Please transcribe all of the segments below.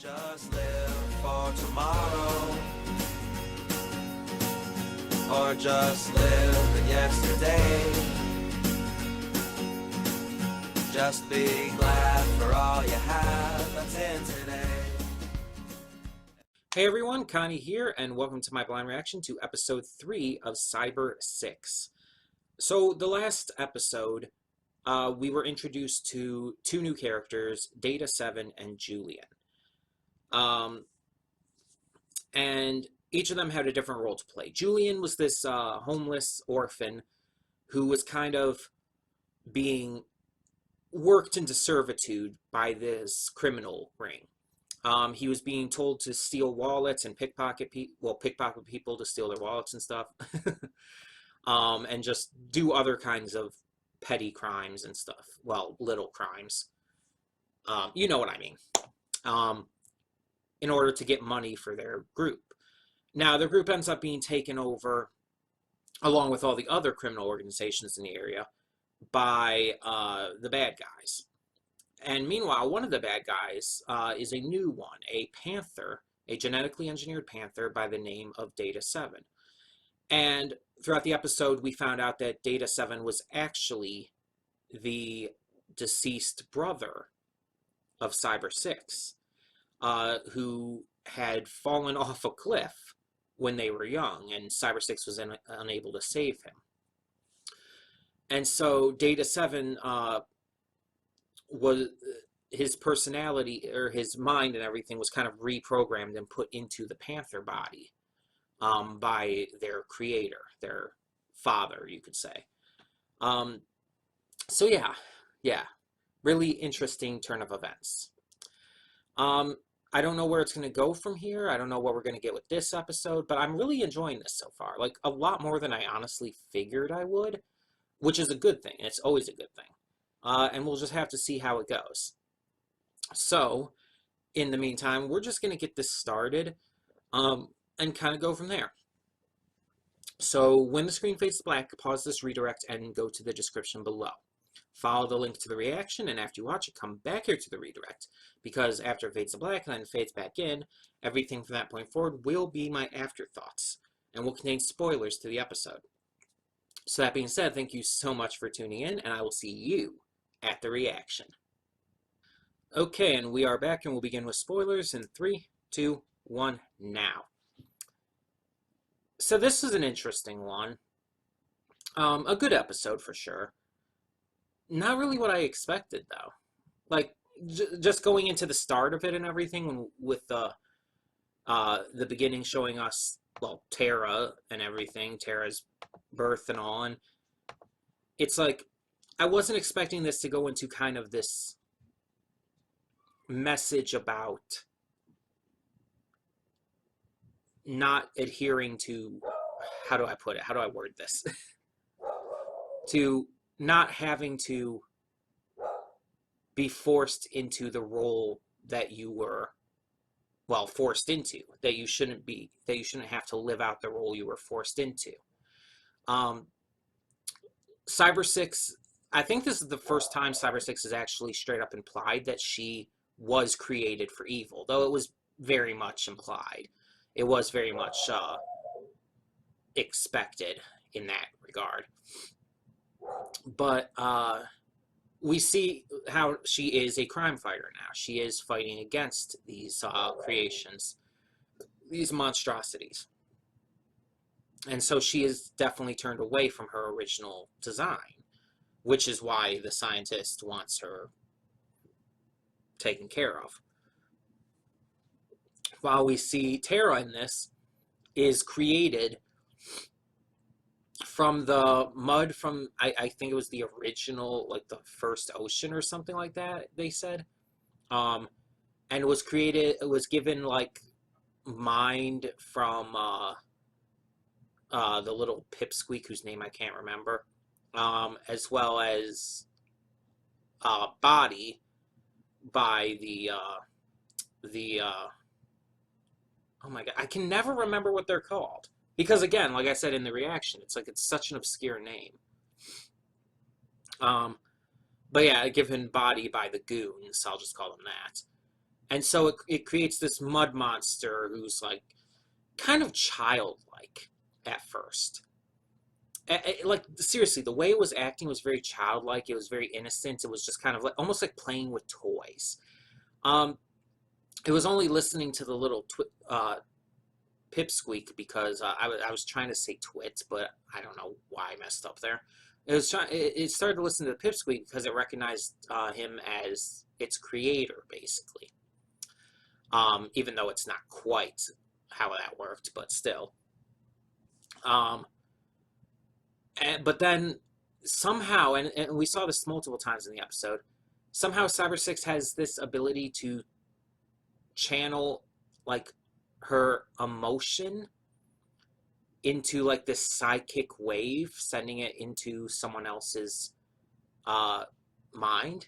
Don't just live for tomorrow, or just live in yesterday. Just be glad for all you have that's in today. Hey everyone, Connie here, and welcome to my blind reaction to episode 3 of Cybersix. So the last episode, we were introduced to two new characters, Data 7 and Julian. And each of them had a different role to play. Julian was this homeless orphan who was kind of being worked into servitude by this criminal ring. He was being told to steal wallets and pickpocket people to steal their wallets and stuff, and just do other kinds of petty crimes and stuff. Well, little crimes. You know what I mean. In order to get money for their group. Now, their group ends up being taken over, along with all the other criminal organizations in the area, by the bad guys. And meanwhile, one of the bad guys is a new one, a panther, a genetically engineered panther by the name of Data 7. And throughout the episode, we found out that Data 7 was actually the deceased brother of Cybersix, who had fallen off a cliff when they were young, and Cybersix was unable to save him. And so Data 7 was, his personality, or his mind and everything, was kind of reprogrammed and put into the panther body by their creator, their father, you could say. So yeah, really interesting turn of events. I don't know where it's going to go from here. I don't know what we're going to get with this episode, but I'm really enjoying this so far. Like, a lot more than I honestly figured I would, which is a good thing. It's always a good thing. And we'll just have to see how it goes. So, in the meantime, we're just going to get this started and kind of go from there. So, when the screen fades to black, pause this redirect and go to the description below. Follow the link to the reaction, and after you watch it, come back here to the redirect, because after it fades to black and then fades back in, everything from that point forward will be my afterthoughts, and will contain spoilers to the episode. So that being said, thank you so much for tuning in, and I will see you at the reaction. Okay, and we are back, and we'll begin with spoilers in 3, 2, 1, now. So this is an interesting one. A good episode for sure. Not really what I expected, though. Like, just going into the start of it and everything, with the beginning showing us, well, Tara and everything, Tara's birth and all, and it's like, I wasn't expecting this to go into kind of this message about not adhering to, how do I put it? How do I word this? To not having to be forced into the role that you were, well, forced into, that you shouldn't have to live out the role you were forced into. Cybersix, I think this is the first time Cybersix has actually straight up implied that she was created for evil, though it was very much implied. It was very much expected in that regard. But we see how she is a crime fighter now. She is fighting against these creations, these monstrosities. And so she is definitely turned away from her original design, which is why the scientist wants her taken care of. While we see Tara in this is created from the mud from, I think it was the original, like the first ocean or something like that, they said. And it was created, it was given like mind from the little pipsqueak whose name I can't remember, as well as body by the oh my god, I can never remember what they're called. Because again, like I said in the reaction, it's like it's such an obscure name. But yeah, given body by the goons, I'll just call them that. And so it creates this mud monster who's like kind of childlike at first. Like seriously, the way it was acting was very childlike. It was very innocent. It was just kind of like almost like playing with toys. Um, it was only listening to the little pipsqueak because I was trying to say twits, but I don't know why I messed up there. It started to listen to the pipsqueak because it recognized him as its creator, basically. Even though it's not quite how that worked, but still. Um, but then somehow, and we saw this multiple times in the episode, somehow Cybersix has this ability to channel like her emotion into like this psychic wave, sending it into someone else's mind.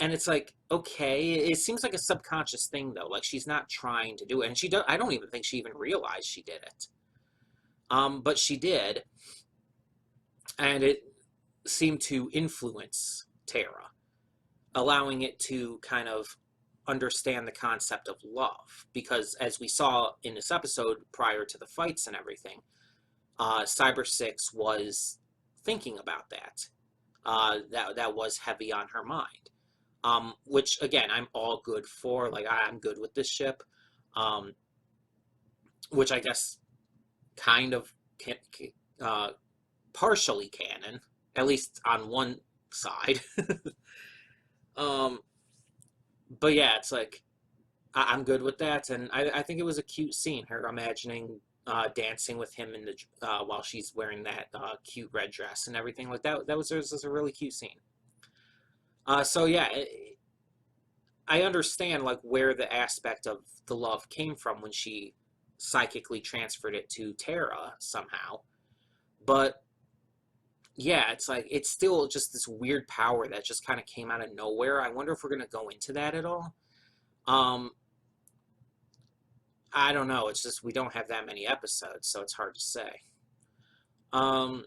And it's like, okay, it seems like a subconscious thing though. Like she's not trying to do it, and she does. I don't even think she even realized she did it. But she did, and it seemed to influence Tara, allowing it to kind of understand the concept of love. Because as we saw in this episode, prior to the fights and everything, Cybersix was thinking about that. That was heavy on her mind. Which again, I'm all good for. Like I'm good with this ship, which I guess kind of partially canon, at least on one side. But yeah, it's like I'm good with that, and I think it was a cute scene. Her imagining dancing with him in the while she's wearing that cute red dress and everything like that. That was a really cute scene. So yeah, I understand like where the aspect of the love came from when she psychically transferred it to Tara somehow. But yeah, it's like it's still just this weird power that just kind of came out of nowhere. I wonder if we're gonna go into that at all. Um, I don't know. It's just we don't have that many episodes, so it's hard to say. Um,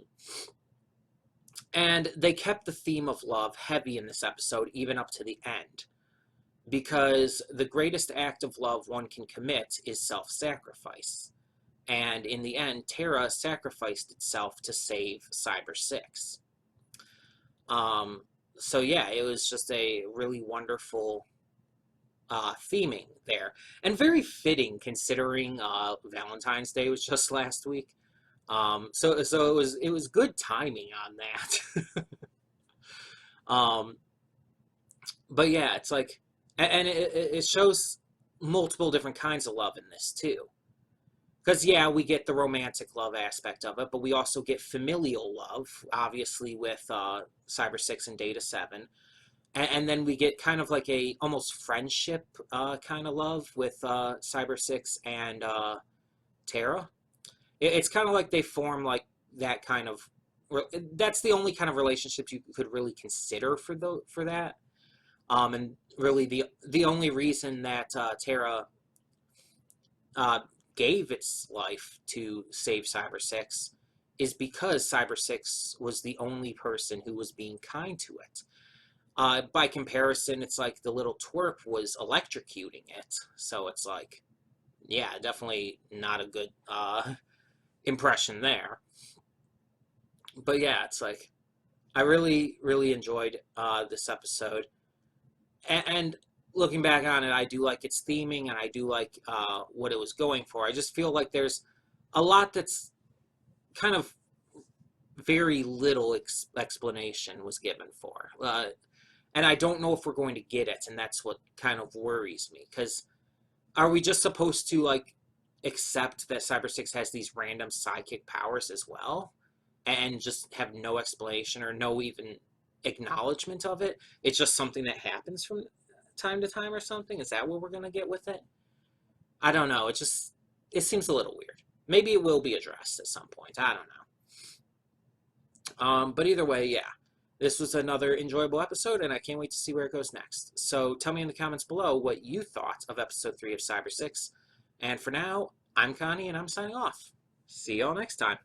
and they kept the theme of love heavy in this episode, even up to the end, because the greatest act of love one can commit is self-sacrifice. And in the end, Tara sacrificed itself to save Cybersix. So yeah, it was just a really wonderful theming there, and very fitting considering Valentine's Day was just last week. So it was good timing on that. But yeah, it's like, and it shows multiple different kinds of love in this too. Because, yeah, we get the romantic love aspect of it, but we also get familial love, obviously, with Cybersix and Data 7. And then we get kind of like a almost friendship kind of love with Cybersix and Tara. It's kind of like they form like that kind of... That's the only kind of relationship you could really consider for that. And really the only reason that Tara... gave its life to save Cybersix is because Cybersix was the only person who was being kind to it. By comparison, it's like the little twerp was electrocuting it. So it's like, yeah, definitely not a good impression there. But yeah, it's like, I really, really enjoyed this episode. And looking back on it, I do like its theming, and I do like what it was going for. I just feel like there's a lot that's kind of very little explanation was given for. And I don't know if we're going to get it, and that's what kind of worries me. Because are we just supposed to, like, accept that Cybersix has these random psychic powers as well? And just have no explanation or no even acknowledgement of it? It's just something that happens from time to time or something? Is that what we're going to get with it? I don't know. It seems a little weird. Maybe it will be addressed at some point. I don't know. But either way, yeah. This was another enjoyable episode, and I can't wait to see where it goes next. So tell me in the comments below what you thought of episode 3 of Cybersix. And for now, I'm Connie, and I'm signing off. See y'all next time.